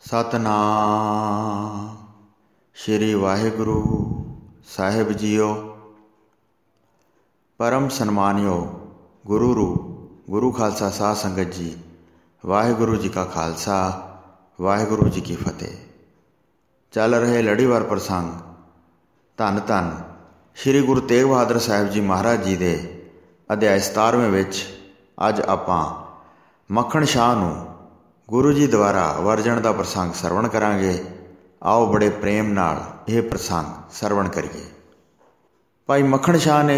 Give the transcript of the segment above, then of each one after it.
सतनाम श्री वाहिगुरु साहिब जीओ। परम सन्मानयोग गुरु रूप गुरु खालसा साध संगत जी, वाहिगुरु जी का खालसा वाहिगुरु जी की फतेह। चल रहे लड़ीवार प्रसंग धन धन श्री गुरु तेग बहादुर साहिब जी महाराज जी के अध्याय 17वें विच अज आपां मक्खण शाह नूं गुरु जी द्वारा वरजण का प्रसंग सरवण करांगे। आओ बड़े प्रेम नाल यह प्रसंग सरवण करिए। भाई मक्खण शाह ने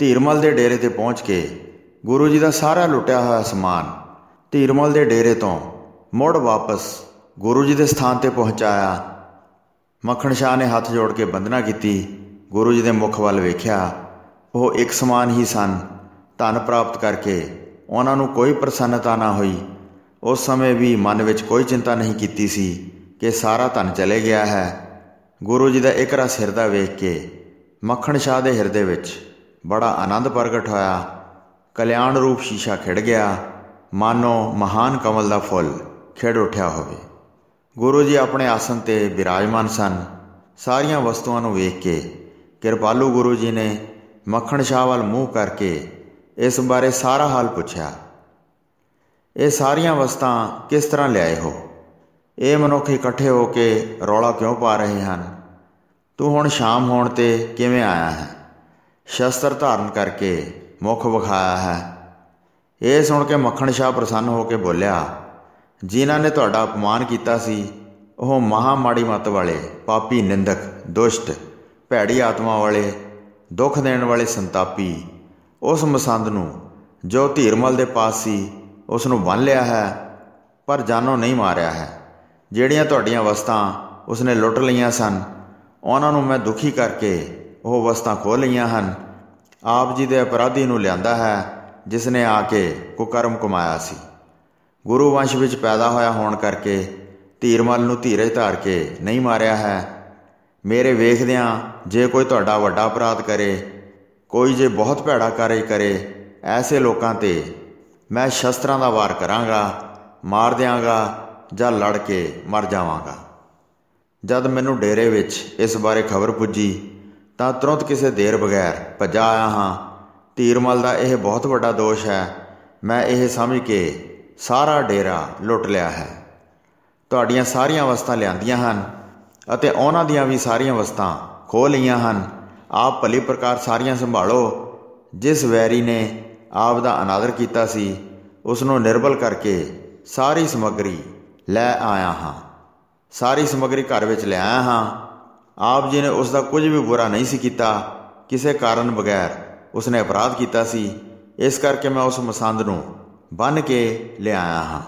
धीरमल के डेरे ते पहुँच के गुरु जी का सारा लुटिया हुआ समान धीरमल के डेरे तो मुड़ वापस गुरु जी के स्थान पर पहुँचाया। मक्खण शाह ने हाथ जोड़ के वंदना की। गुरु जी के मुख वाल वेख्या, वह एक समान ही सन। धन प्राप्त करके उन्होंने कोई प्रसन्नता ना हुई। उस समय भी मन में कोई चिंता नहीं की सी कि सारा धन चले गया है। गुरु जी का एकरा सिरदा वेख के मक्खण शाह के हिरदे विच बड़ा आनंद प्रगट होया। कल्याण रूप शीशा खिड़ गया, मानो महान कमल का फुल खिड़ उठ्या होवे। गुरु जी अपने आसन ते विराजमान सन। सारिया वस्तुओं को वेख के कृपालू गुरु जी ने मक्खण शाह वाल मूँह करके इस बारे सारा हाल पूछया। ये सारिया वस्तां किस तरह लियाए हो? ये मनुख इकट्ठे होके रौला क्यों पा रहे हैं? तू हुण शाम होण ते किवें आया है? शस्त्र धारण करके मुख विखाया है। ये सुन के मक्खण शाह प्रसन्न होकर बोलिया, जिन्हां ने तुहाडा अपमान कीता सी ओह महा माड़ी मत वाले पापी, निंदक, दुष्ट, भैड़ी आत्मा वाले, दुख देने वाले संतापी उस मसंद नूं जो धीरमल दे पास सी उसनूं बन लिया है, पर जानो नहीं मारिया है। ਜਿਹੜੀਆਂ ਤੁਹਾਡੀਆਂ वस्तां उसने लुट लईआं सन, उन्हां नूं मैं दुखी करके ਉਹ वस्तां ਖੋਹ लईआं ਹਨ। आप जी दे अपराधी नूं लिआंदा है जिसने आके कुकर्म कमाया सी। गुरु वंश विच पैदा होया होण करके धीरमल नूं धीरज धार के नहीं मारिया है। मेरे वेखदिआं जे कोई तुहाडा वड्डा अपराध करे, कोई जे बहुत भैड़ा कार्य करे, ऐसे लोकां ते मैं शस्त्रां दा वार करांगा, मार दियांगा जां लड़ के मर जावांगा। जद मैनूं डेरे विच इस बारे खबर पुजी तां तुरंत किसी देर बगैर भज्जा आया हाँ। धीरमल दा यह बहुत वड्डा दोष है। मैं यह समझ के सारा डेरा लुट लिया है। तुहाडीआं सारियां वस्तां लिआंदियां हन अते उन्हां दीआं भी सारियां वस्तां खोह लईआं हन। आप भली प्रकार सारियां संभालो। जिस वैरी ने आप दा अनादर कीता सी उसनूं निर्बल करके सारी समग्री लै आया हाँ। सारी समग्री घर विच ले आया हाँ। आप जी ने उसका कुछ भी बुरा नहीं सी कीता। किसी कारण बगैर उसने अपराध कीता सी, इस करके मैं उस मसंद नूं बन के ले आया हाँ।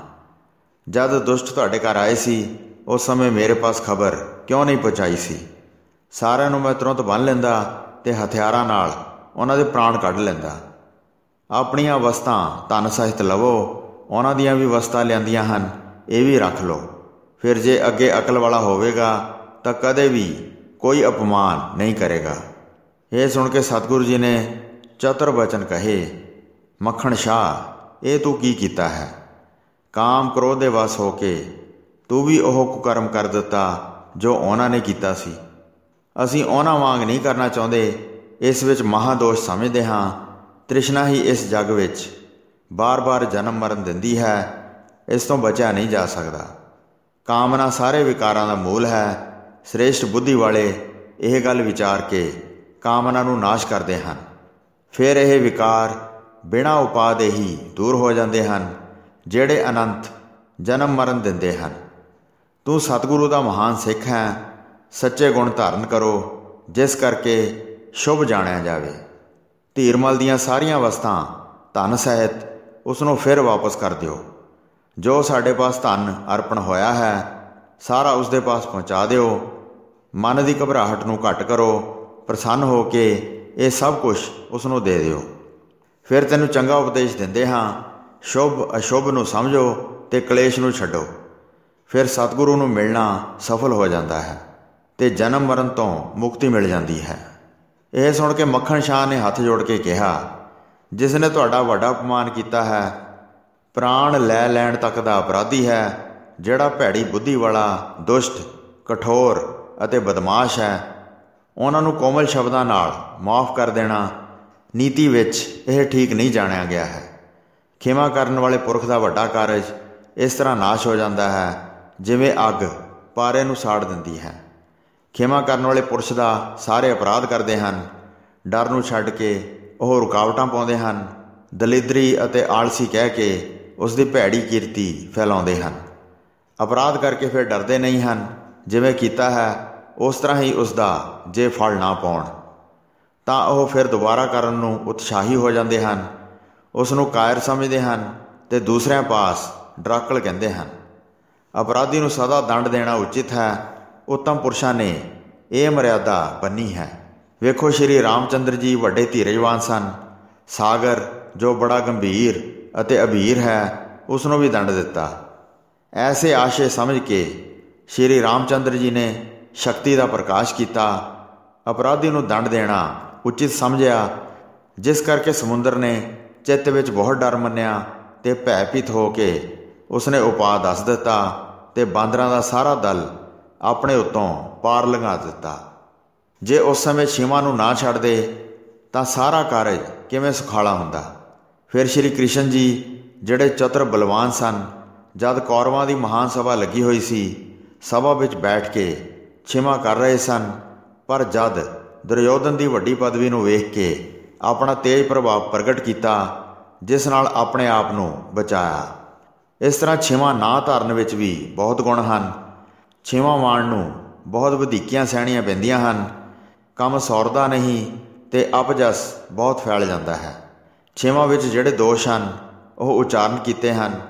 जद दुष्ट तुहाडे घर आए सी उस समय मेरे पास खबर क्यों नहीं पहुँचाई सी? सारिਆਂ ਨੂੰ मैं तुरंत बन लैंदा ते हथियारां नाल उन्हां दे प्राण कढ लैंदा। अपणियां वस्तां धन सहित लवो, उन्हां दियां भी वस्तां लिआंदियां हन, ये भी रख लो। फिर जे अगे अकल वाला होवेगा तां कदे भी कोई अपमान नहीं करेगा। ये सुन के सतगुरु जी ने चतुर वचन कहे, मक्खण शाह ये तू की कीता है? काम क्रोध दे वस होके तू भी ओह कुकर्म कर दिता जो उन्हां ने कीता सी। असीं उन्हां वांग नहीं करना चाहुंदे, इस विच महादोष समझदे हां। तृष्णा ही इस जग विच बार बार जन्म मरण दिंदी है, इस तो बचा नहीं जा सकता। कामना सारे विकारां दा मूल है। श्रेष्ठ बुद्धि वाले यह गल विचार के कामना नूं नाश करते हैं। फिर यह विकार बिना उपा दे ही दूर हो जाते हैं, जेड़े अनंत जन्म मरण दिंदे हैं। तू सतगुरु का महान सिख है। सच्चे गुण धारण करो जिस करके शुभ जाणिया जावे। धीरमल दियां सारियां वस्तां धन सहित उसनों फिर वापस कर दिओ। जो साडे पास धन अर्पण होया है सारा उसदे पास पहुँचा दिओ। मन की घबराहट नूं घट करो, प्रसन्न हो के ये सब कुछ उसनों दे दिओ। फिर तैनूं चंगा उपदेश दिंदे हां, शुभ अशुभ नूं समझो ते कलेश नूं छड्डो। फिर सतगुरु नूं मिलना सफल हो जाता है ते जन्म मरण तो मुक्ति मिल जाती है। यह सुन के मक्खण शाह ने हथ जोड़ के कहा, जिसने तुहाडा वड्डा अपमान किया है, प्राण लै लैण तक दा अपराधी है, ਜਿਹੜਾ ਭੈੜੀ ਬੁੱਧੀ ਵਾਲਾ, ਦੁਸ਼ਟ, ਕਠੋਰ ਅਤੇ ਬਦਮਾਸ਼ ਹੈ, ਉਹਨਾਂ ਨੂੰ ਕੋਮਲ ਸ਼ਬਦਾਂ ਨਾਲ ਮਾਫ਼ ਕਰ ਦੇਣਾ ਨੀਤੀ ਵਿੱਚ ਇਹ ਠੀਕ ਨਹੀਂ ਜਾਣਿਆ ਗਿਆ ਹੈ। ਖਿਮਾ ਕਰਨ ਵਾਲੇ ਪੁਰਖ ਦਾ ਵੱਡਾ ਕਾਰਜ ਇਸ ਤਰ੍ਹਾਂ ਨਾਸ਼ ਹੋ ਜਾਂਦਾ ਹੈ ਜਿਵੇਂ ਅੱਗ ਪਾਰੇ ਨੂੰ ਸਾੜ ਦਿੰਦੀ ਹੈ। ਖਿਮਾ ਕਰਨ ਵਾਲੇ ਪੁਰਸ਼ ਦਾ ਸਾਰੇ ਅਪਰਾਧ ਕਰਦੇ ਹਨ। ਡਰ ਨੂੰ ਛੱਡ ਕੇ ਉਹ ਰੁਕਾਵਟਾਂ ਪਾਉਂਦੇ ਹਨ। ਦਲਿਦਰੀ ਅਤੇ ਆਲਸੀ ਕਹਿ ਕੇ ਉਸ ਦੀ ਭੈੜੀ ਕੀਰਤੀ ਫੈਲਾਉਂਦੇ ਹਨ। ਅਪਰਾਧ ਕਰਕੇ ਫਿਰ ਡਰਦੇ ਨਹੀਂ ਹਨ। ਜਿਵੇਂ ਕੀਤਾ ਹੈ ਉਸ ਤਰ੍ਹਾਂ ਹੀ ਉਸ ਦਾ ਜੇ ਫਲ ਨਾ ਪਾਉਣ ਤਾਂ ਉਹ ਫਿਰ ਦੁਬਾਰਾ ਕਰਨ ਨੂੰ ਉਤਸ਼ਾਹੀ ਹੋ ਜਾਂਦੇ ਹਨ। ਉਸ ਨੂੰ ਕਾਇਰ ਸਮਝਦੇ ਹਨ ਅਤੇ ਦੂਸਰਿਆਂ ਪਾਸ ਡਰਾਕਲ ਕਹਿੰਦੇ ਹਨ। ਅਪਰਾਧੀ ਨੂੰ ਸਦਾ ਦੰਡ ਦੇਣਾ ਉਚਿਤ ਹੈ। ਉੱਤਮ ਪੁਰਸ਼ਾਂ ਨੇ ਇਹ ਮਰਿਆਦਾ ਬੰਨੀ ਹੈ। ਵੇਖੋ, ਸ਼੍ਰੀ ਰਾਮ ਚੰਦਰ ਜੀ ਵੱਡੇ ਧੀਰਜਵਾਨ ਸਨ। ਸਾਗਰ ਜੋ ਬੜਾ ਗੰਭੀਰ ਅਤੇ ਅਭੀਰ ਹੈ, ਉਸ ਨੂੰ ਵੀ ਦੰਡ ਦਿੱਤਾ। ਐਸੇ ਆਸ਼ੇ ਸਮਝ ਕੇ ਸ਼੍ਰੀ ਰਾਮ ਚੰਦਰ ਜੀ ਨੇ ਸ਼ਕਤੀ ਦਾ ਪ੍ਰਕਾਸ਼ ਕੀਤਾ। ਅਪਰਾਧੀ ਨੂੰ ਦੰਡ ਦੇਣਾ ਉਚਿਤ ਸਮਝਿਆ, ਜਿਸ ਕਰਕੇ ਸਮੁੰਦਰ ਨੇ ਚਿੱਤ ਵਿੱਚ ਬਹੁਤ ਡਰ ਮੰਨਿਆ ਅਤੇ ਭੈਭੀਤ ਹੋ ਕੇ ਉਸਨੇ ਉਪਾਅ ਦੱਸ ਦਿੱਤਾ ਅਤੇ ਬਾਂਦਰਾਂ ਦਾ ਸਾਰਾ ਦਲ ਆਪਣੇ ਉੱਤੋਂ ਪਾਰ ਲੰਘਾ ਦਿੱਤਾ। ਜੇ ਉਸ ਸਮੇਂ ਛੀਵਾਂ ਨੂੰ ਨਾ ਛੱਡਦੇ ਤਾਂ ਸਾਰਾ ਕਾਰਜ ਕਿਵੇਂ ਸੁਖਾਲਾ ਹੁੰਦਾ। ਫਿਰ ਸ਼੍ਰੀ ਕ੍ਰਿਸ਼ਨ ਜੀ, ਜਿਹੜੇ ਚਤੁਰ ਬਲਵਾਨ ਸਨ, ਜਦ ਕੌਰਵਾਂ ਦੀ ਮਹਾਨ ਸਭਾ ਲੱਗੀ ਹੋਈ ਸੀ, ਸਭਾ ਵਿੱਚ ਬੈਠ ਕੇ ਛਿਮਾ ਕਰ ਰਹੇ ਸਨ। ਪਰ ਜਦ ਦੁਰਯੋਧਨ ਦੀ ਵੱਡੀ ਪਦਵੀ ਨੂੰ ਵੇਖ ਕੇ ਆਪਣਾ ਤੇਜ ਪ੍ਰਭਾਵ ਪ੍ਰਗਟ ਕੀਤਾ, ਜਿਸ ਨਾਲ ਆਪਣੇ ਆਪ ਨੂੰ ਬਚਾਇਆ। ਇਸ ਤਰ੍ਹਾਂ ਛਿਮਾ ਨਾ ਧਾਰਨ ਵਿੱਚ ਵੀ ਬਹੁਤ ਗੁਣ ਹਨ। ਛਿਮਾ ਮਾਣ ਨੂੰ ਬਹੁਤ ਵਧੀਕੀਆਂ ਸਹਿਣੀਆਂ ਪੈਂਦੀਆਂ ਹਨ। ਕੰਮ ਸੌਰਦਾ ਨਹੀਂ ਅਤੇ ਅਪਜਸ ਬਹੁਤ ਫੈਲ ਜਾਂਦਾ ਹੈ। ਛਿਮਾ ਵਿੱਚ ਜਿਹੜੇ ਦੋਸ਼ ਹਨ ਉਹ ਉਚਾਰਨ ਕੀਤੇ ਹਨ।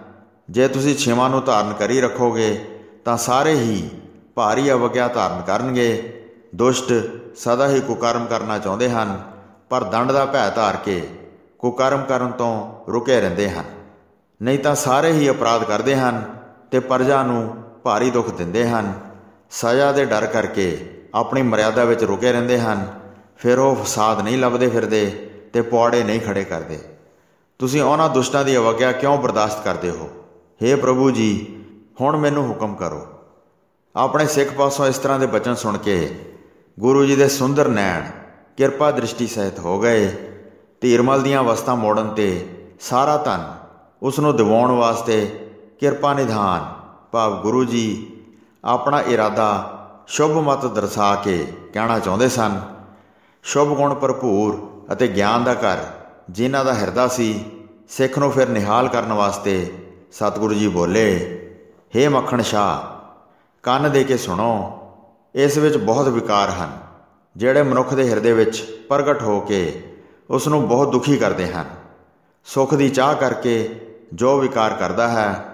ਜੇ ਤੁਸੀਂ ਛਿਮਾ ਨੂੰ ਧਾਰਨ ਕਰੀ ਰੱਖੋਗੇ ਤਾਂ ਸਾਰੇ ਹੀ ਭਾਰੀ ਅਵਗਿਆ ਧਾਰਨ ਕਰਨਗੇ। ਦੁਸ਼ਟ ਸਦਾ ਹੀ ਕੁਕਰਮ ਕਰਨਾ ਚਾਹੁੰਦੇ ਹਨ, ਪਰ ਦੰਡ ਦਾ ਭੈ ਧਾਰ ਕੇ ਕੁਕਰਮ ਕਰਨ ਤੋਂ ਰੁਕੇ ਰਹਿੰਦੇ ਹਨ। ਨਹੀਂ ਤਾਂ ਸਾਰੇ ਹੀ ਅਪਰਾਧ ਕਰਦੇ ਹਨ ਅਤੇ ਪ੍ਰਜਾ ਨੂੰ ਭਾਰੀ ਦੁੱਖ ਦਿੰਦੇ ਹਨ। ਸਜ਼ਾ ਦੇ ਡਰ ਕਰਕੇ ਆਪਣੀ ਮਰਿਆਦਾ ਵਿੱਚ ਰੁਕੇ ਰਹਿੰਦੇ ਹਨ। ਫਿਰ ਉਹ ਫਸਾਦ ਨਹੀਂ ਲੱਭਦੇ ਫਿਰਦੇ ਅਤੇ ਪੁਆੜੇ ਨਹੀਂ ਖੜੇ ਕਰਦੇ। ਤੁਸੀਂ ਉਹਨਾਂ ਦੁਸ਼ਟਾਂ ਦੀ ਅਵਗਿਆ ਕਿਉਂ ਬਰਦਾਸ਼ਤ ਕਰਦੇ ਹੋ? ਹੇ ਪ੍ਰਭੂ ਜੀ, ਹੁਣ ਮੈਨੂੰ ਹੁਕਮ ਕਰੋ। ਆਪਣੇ ਸਿੱਖ ਪਾਸੋਂ ਇਸ ਤਰ੍ਹਾਂ ਦੇ ਬਚਨ ਸੁਣ ਕੇ ਗੁਰੂ ਜੀ ਦੇ ਸੁੰਦਰ ਨੈਣ ਕਿਰਪਾ ਦ੍ਰਿਸ਼ਟੀ ਸਹਿਤ ਹੋ ਗਏ। ਧੀਰਮਲ ਦੀਆਂ ਅਵਸਥਾ ਮੋੜਨ 'ਤੇ ਸਾਰਾ ਧਨ ਉਸ ਨੂੰ ਦਿਵਾਉਣ ਵਾਸਤੇ ਕਿਰਪਾ ਨਿਧਾਨ ਭਾਵ ਗੁਰੂ ਜੀ ਆਪਣਾ ਇਰਾਦਾ ਸ਼ੁਭ ਮਤ ਦਰਸਾ ਕੇ ਕਹਿਣਾ ਚਾਹੁੰਦੇ ਸਨ। ਸ਼ੁਭ ਗੁਣ ਭਰਪੂਰ ਅਤੇ ਗਿਆਨ ਦਾ ਘਰ ਜਿਨ੍ਹਾਂ ਦਾ ਹਿਰਦਾ ਸੀ, ਸਿੱਖ ਨੂੰ ਫਿਰ ਨਿਹਾਲ ਕਰਨ ਵਾਸਤੇ ਸਤਿਗੁਰੂ ਜੀ ਬੋਲੇ, ਹੇ ਮੱਖਣ ਸ਼ਾਹ, ਕੰਨ ਦੇ ਕੇ ਸੁਣੋ। ਇਸ ਵਿੱਚ ਬਹੁਤ ਵਿਕਾਰ ਹਨ ਜਿਹੜੇ ਮਨੁੱਖ ਦੇ ਹਿਰਦੇ ਵਿੱਚ ਪ੍ਰਗਟ ਹੋ ਕੇ ਉਸ ਨੂੰ ਬਹੁਤ ਦੁਖੀ ਕਰਦੇ ਹਨ। ਸੁੱਖ ਦੀ ਚਾਹ ਕਰਕੇ ਜੋ ਵਿਕਾਰ ਕਰਦਾ ਹੈ,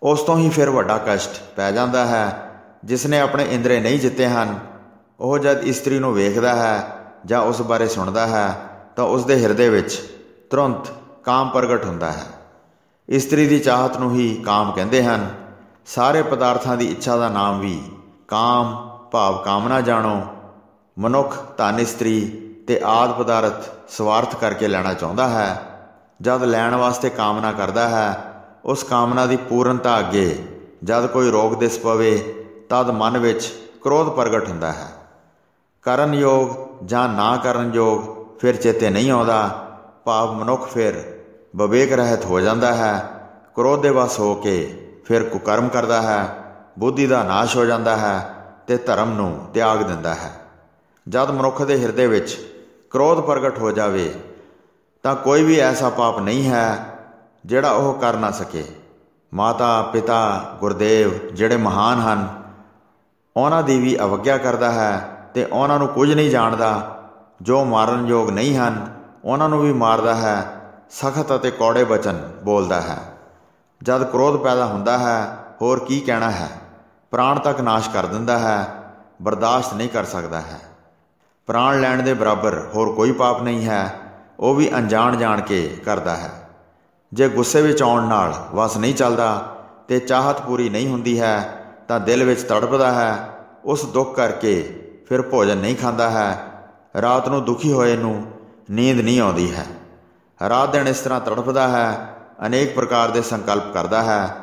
ਉਸ ਤੋਂ ਹੀ ਫਿਰ ਵੱਡਾ ਕਸ਼ਟ ਪੈ ਜਾਂਦਾ ਹੈ। ਜਿਸ ਨੇ ਆਪਣੇ ਇੰਦਰੇ ਨਹੀਂ ਜਿੱਤੇ ਹਨ, ਉਹ ਜਦ ਇਸਤਰੀ ਨੂੰ ਵੇਖਦਾ ਹੈ ਜਾਂ ਉਸ ਬਾਰੇ ਸੁਣਦਾ ਹੈ ਤਾਂ ਉਸ ਦੇ ਹਿਰਦੇ ਵਿੱਚ ਤੁਰੰਤ ਕਾਮ ਪ੍ਰਗਟ ਹੁੰਦਾ ਹੈ। ਇਸਤਰੀ ਦੀ ਚਾਹਤ ਨੂੰ ਹੀ ਕਾਮ ਕਹਿੰਦੇ ਹਨ। ਸਾਰੇ ਪਦਾਰਥਾਂ ਦੀ ਇੱਛਾ ਦਾ ਨਾਮ ਵੀ ਕਾਮ ਭਾਵ ਕਾਮਨਾ ਜਾਣੋ। ਮਨੁੱਖ ਧਨ, ਇਸਤਰੀ ਅਤੇ ਆਦਿ ਪਦਾਰਥ ਸਵਾਰਥ ਕਰਕੇ ਲੈਣਾ ਚਾਹੁੰਦਾ ਹੈ। ਜਦ ਲੈਣ ਵਾਸਤੇ ਕਾਮਨਾ ਕਰਦਾ ਹੈ, ਉਸ ਕਾਮਨਾ ਦੀ ਪੂਰਨਤਾ ਅੱਗੇ ਜਦ ਕੋਈ ਰੋਕ ਦਿਸ ਪਵੇ ਤਦ ਮਨ ਵਿੱਚ ਕ੍ਰੋਧ ਪ੍ਰਗਟ ਹੁੰਦਾ ਹੈ। ਕਰਨ ਯੋਗ ਜਾਂ ਨਾ ਕਰਨ ਯੋਗ ਫਿਰ ਚੇਤੇ ਨਹੀਂ ਆਉਂਦਾ, ਭਾਵ ਮਨੁੱਖ ਫਿਰ ਵਿਵੇਕ ਰਹਿਤ ਹੋ ਜਾਂਦਾ ਹੈ। ਕ੍ਰੋਧ ਦੇ ਵਸ ਹੋ ਕੇ ਫਿਰ ਕੁਕਰਮ ਕਰਦਾ ਹੈ। ਬੁੱਧੀ ਦਾ ਨਾਸ਼ ਹੋ ਜਾਂਦਾ ਹੈ ਅਤੇ ਧਰਮ ਨੂੰ ਤਿਆਗ ਦਿੰਦਾ ਹੈ। ਜਦ ਮਨੁੱਖ ਦੇ ਹਿਰਦੇ ਵਿੱਚ ਕ੍ਰੋਧ ਪ੍ਰਗਟ ਹੋ ਜਾਵੇ ਤਾਂ ਕੋਈ ਵੀ ਐਸਾ ਪਾਪ ਨਹੀਂ ਹੈ ਜਿਹੜਾ ਉਹ ਕਰ ਨਾ ਸਕੇ। ਮਾਤਾ, ਪਿਤਾ, ਗੁਰਦੇਵ ਜਿਹੜੇ ਮਹਾਨ ਹਨ, ਉਹਨਾਂ ਦੀ ਵੀ ਅਵਗਿਆ ਕਰਦਾ ਹੈ ਅਤੇ ਉਹਨਾਂ ਨੂੰ ਕੁਝ ਨਹੀਂ ਜਾਣਦਾ। ਜੋ ਮਾਰਨ ਯੋਗ ਨਹੀਂ ਹਨ, ਉਹਨਾਂ ਨੂੰ ਵੀ ਮਾਰਦਾ ਹੈ। ਸਖਤ ਅਤੇ ਕੌੜੇ ਬਚਨ ਬੋਲਦਾ ਹੈ। ਜਦ ਕ੍ਰੋਧ ਪੈਦਾ ਹੁੰਦਾ ਹੈ, ਹੋਰ ਕੀ ਕਹਿਣਾ ਹੈ। ਪ੍ਰਾਣ ਤੱਕ ਨਾਸ਼ ਕਰ ਦਿੰਦਾ ਹੈ, ਬਰਦਾਸ਼ਤ ਨਹੀਂ ਕਰ ਸਕਦਾ ਹੈ। ਪ੍ਰਾਣ ਲੈਣ ਦੇ ਬਰਾਬਰ ਹੋਰ ਕੋਈ ਪਾਪ ਨਹੀਂ ਹੈ। ਉਹ ਵੀ ਅਣਜਾਣ ਜਾਣ ਕੇ ਕਰਦਾ ਹੈ। ਜੇ ਗੁੱਸੇ ਵਿੱਚ ਆਉਣ ਨਾਲ ਵਸ ਨਹੀਂ ਚੱਲਦਾ ਅਤੇ ਚਾਹਤ ਪੂਰੀ ਨਹੀਂ ਹੁੰਦੀ ਹੈ ਤਾਂ ਦਿਲ ਵਿੱਚ ਤੜਪਦਾ ਹੈ। ਉਸ ਦੁੱਖ ਕਰਕੇ ਫਿਰ ਭੋਜਨ ਨਹੀਂ ਖਾਂਦਾ ਹੈ। ਰਾਤ ਨੂੰ ਦੁਖੀ ਹੋਏ ਨੂੰ ਨੀਂਦ ਨਹੀਂ ਆਉਂਦੀ ਹੈ। ਰਾਤ ਦਿਨ ਇਸ ਤਰ੍ਹਾਂ ਤੜਫਦਾ ਹੈ। ਅਨੇਕ ਪ੍ਰਕਾਰ ਦੇ ਸੰਕਲਪ ਕਰਦਾ ਹੈ।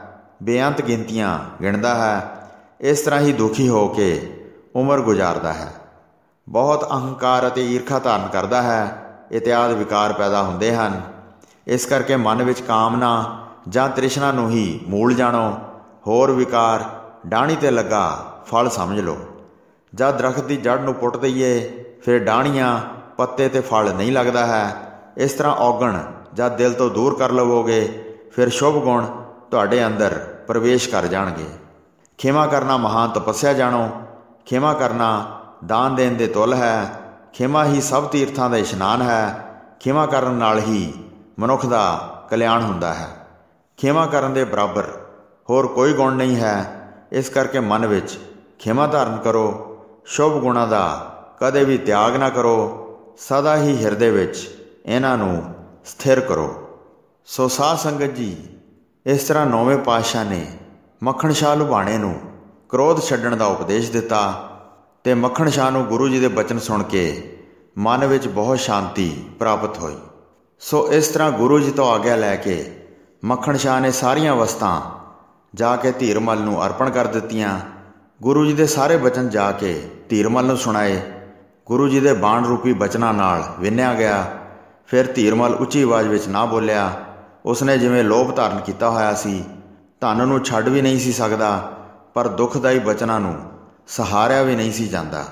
ਬੇਅੰਤ ਗਿਣਤੀਆਂ ਗਿਣਦਾ ਹੈ। ਇਸ ਤਰ੍ਹਾਂ ਹੀ ਦੁਖੀ ਹੋ ਕੇ ਉਮਰ ਗੁਜ਼ਾਰਦਾ ਹੈ। ਬਹੁਤ ਅਹੰਕਾਰ ਅਤੇ ਈਰਖਾ ਧਾਰਨ ਕਰਦਾ ਹੈ। ਇਤਿਆਦਿ ਵਿਕਾਰ ਪੈਦਾ ਹੁੰਦੇ ਹਨ। ਇਸ ਕਰਕੇ ਮਨ ਵਿੱਚ ਕਾਮਨਾ ਜਾਂ ਤ੍ਰਿਸ਼ਨਾ ਨੂੰ ਹੀ ਮੂਲ ਜਾਣੋ। ਹੋਰ ਵਿਕਾਰ ਡਾਹਣੀ 'ਤੇ ਲੱਗਾ ਫਲ ਸਮਝ ਲਓ। ਜਦ ਦਰਖਤ ਦੀ ਜੜ੍ਹ ਨੂੰ ਪੁੱਟ ਦਈਏ ਫਿਰ ਡਾਹਣੀਆਂ ਪੱਤੇ 'ਤੇ ਫਲ ਨਹੀਂ ਲੱਗਦਾ ਹੈ। ਇਸ ਤਰ੍ਹਾਂ ਔਗਣ ਜਦ ਦਿਲ ਤੋਂ ਦੂਰ ਕਰ ਲਵੋਗੇ ਫਿਰ ਸ਼ੁਭ ਗੁਣ ਤੁਹਾਡੇ ਅੰਦਰ ਪ੍ਰਵੇਸ਼ ਕਰ ਜਾਣਗੇ। ਖਿਮਾ ਕਰਨਾ ਮਹਾਨ ਤਪੱਸਿਆ ਜਾਣੋ। ਖਿਮਾ ਕਰਨਾ ਦਾਨ ਦੇਣ ਦੇ ਤੁੱਲ ਹੈ। ਖਿਮਾ ਹੀ ਸਭ ਤੀਰਥਾਂ ਦਾ ਇਸ਼ਨਾਨ ਹੈ। ਖਿਮਾ ਕਰਨ ਨਾਲ ਹੀ ਮਨੁੱਖ ਦਾ ਕਲਿਆਣ ਹੁੰਦਾ ਹੈ। ਖਿਮਾ ਕਰਨ ਦੇ ਬਰਾਬਰ ਹੋਰ ਕੋਈ ਗੁਣ ਨਹੀਂ ਹੈ। ਇਸ ਕਰਕੇ ਮਨ ਵਿੱਚ ਖਿਮਾ ਧਾਰਨ ਕਰੋ। ਸ਼ੁਭ ਗੁਣਾਂ ਦਾ ਕਦੇ ਵੀ ਤਿਆਗ ਨਾ ਕਰੋ। ਸਦਾ ਹੀ ਹਿਰਦੇ ਵਿੱਚ ਇਹਨਾਂ ਨੂੰ ਸਥਿਰ ਕਰੋ। ਸੋ ਸਾਧ ਸੰਗਤ ਜੀ, ਇਸ ਤਰ੍ਹਾਂ 9ਵੇਂ ਪਾਤਸ਼ਾਹ ਨੇ ਮੱਖਣ ਸ਼ਾਹ ਲੁਬਾਣੇ ਨੂੰ ਕ੍ਰੋਧ ਛੱਡਣ ਦਾ ਉਪਦੇਸ਼ ਦਿੱਤਾ ਅਤੇ ਮੱਖਣ ਸ਼ਾਹ ਨੂੰ ਗੁਰੂ ਜੀ ਦੇ ਬਚਨ ਸੁਣ ਕੇ ਮਨ ਵਿੱਚ ਬਹੁਤ ਸ਼ਾਂਤੀ ਪ੍ਰਾਪਤ ਹੋਈ। ਸੋ ਇਸ ਤਰ੍ਹਾਂ ਗੁਰੂ ਜੀ ਤੋਂ ਆਗਿਆ ਲੈ ਕੇ ਮੱਖਣ ਸ਼ਾਹ ਨੇ ਸਾਰੀਆਂ ਵਸਤਾਂ ਜਾ ਕੇ ਧੀਰਮਲ ਨੂੰ ਅਰਪਣ ਕਰ ਦਿੱਤੀਆਂ। ਗੁਰੂ ਜੀ ਦੇ ਸਾਰੇ ਬਚਨ ਜਾ ਕੇ ਧੀਰਮਲ ਨੂੰ ਸੁਣਾਏ। ਗੁਰੂ ਜੀ ਦੇ ਬਾਣ ਰੂਪੀ ਬਚਨਾਂ ਨਾਲ ਵਿੰਨਿਆ ਗਿਆ। ਫਿਰ ਧੀਰਮਲ ਉੱਚੀ ਆਵਾਜ਼ ਵਿੱਚ ਨਾ ਬੋਲਿਆ। ਉਸਨੇ ਜਿਵੇਂ ਲੋਭ ਧਾਰਨ ਕੀਤਾ ਹੋਇਆ ਸੀ, ਧਨ ਨੂੰ ਛੱਡ ਵੀ ਨਹੀਂ ਸੀ ਸਕਦਾ, ਪਰ ਦੁੱਖਦਾਈ ਬਚਨਾਂ ਨੂੰ ਸਹਾਰਿਆ ਵੀ ਨਹੀਂ ਸੀ ਜਾਂਦਾ।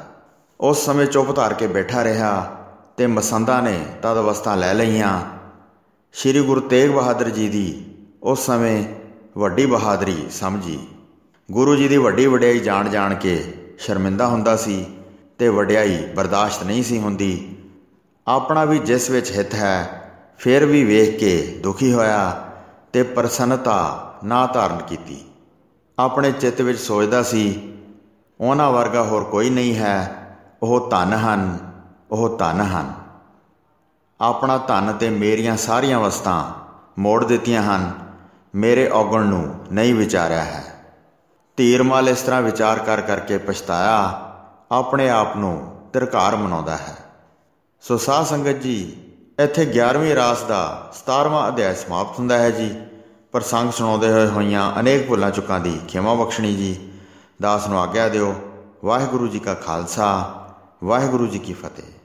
ਉਸ ਸਮੇਂ ਚੁੱਪ ਧਾਰ ਕੇ ਬੈਠਾ ਰਿਹਾ ਅਤੇ ਮਸੰਦਾਂ ਨੇ ਤਦ ਅਵਸਥਾ ਲੈ ਲਈਆਂ। ਸ਼੍ਰੀ ਗੁਰੂ ਤੇਗ ਬਹਾਦਰ ਜੀ ਦੀ ਉਸ ਸਮੇਂ ਵੱਡੀ ਬਹਾਦਰੀ ਸਮਝੀ। ਗੁਰੂ ਜੀ ਦੀ ਵੱਡੀ ਵਡਿਆਈ ਜਾਣ ਜਾਣ ਕੇ ਸ਼ਰਮਿੰਦਾ ਹੁੰਦਾ ਸੀ ਅਤੇ ਵਡਿਆਈ ਬਰਦਾਸ਼ਤ ਨਹੀਂ ਸੀ ਹੁੰਦੀ। ਆਪਣਾ ਵੀ ਜਿਸ ਵਿੱਚ ਹਿੱਤ ਹੈ ਫਿਰ ਵੀ ਵੇਖ ਕੇ ਦੁਖੀ ਹੋਇਆ ਅਤੇ ਪ੍ਰਸੰਨਤਾ ਨਾ ਧਾਰਨ ਕੀਤੀ। ਆਪਣੇ ਚਿੱਤ ਵਿੱਚ ਸੋਚਦਾ ਸੀ ਉਹਨਾਂ ਵਰਗਾ ਹੋਰ ਕੋਈ ਨਹੀਂ ਹੈ। ਉਹ ਧਨ ਹਨ, ਉਹ ਧਨ ਹਨ। ਆਪਣਾ ਧਨ ਅਤੇ ਮੇਰੀਆਂ ਸਾਰੀਆਂ ਵਸਤਾਂ ਮੋੜ ਦਿੱਤੀਆਂ ਹਨ। ਮੇਰੇ ਔਗਣ ਨੂੰ ਨਹੀਂ ਵਿਚਾਰਿਆ ਹੈ। ਧੀਰਮਲ ਇਸ ਤਰ੍ਹਾਂ ਵਿਚਾਰ ਕਰ ਕਰਕੇ ਪਛਤਾਇਆ, ਆਪਣੇ ਆਪ ਨੂੰ ਧਿਰਕਾਰ ਮਨਾਉਂਦਾ ਹੈ। ਸੋ ਸਾਧ ਸੰਗਤ ਜੀ, ਇੱਥੇ 11ਵੀਂ ਰਾਸ ਦਾ 17ਵਾਂ ਅਧਿਆਇ ਸਮਾਪਤ ਹੁੰਦਾ ਹੈ ਜੀ। ਪ੍ਰਸੰਗ ਸੁਣਾਉਂਦੇ ਹੋਈਆਂ ਅਨੇਕ ਭੁੱਲਾਂ ਚੁੱਕਾਂ ਦੀ ਖਿਮਾ ਬਖਸ਼ਣੀ ਜੀ। ਦਾਸ ਨੂੰ ਆਗਿਆ ਦਿਓ। ਵਾਹਿਗੁਰੂ ਜੀ ਕਾ ਖਾਲਸਾ, ਵਾਹਿਗੁਰੂ ਜੀ ਕੀ ਫਤਿਹ।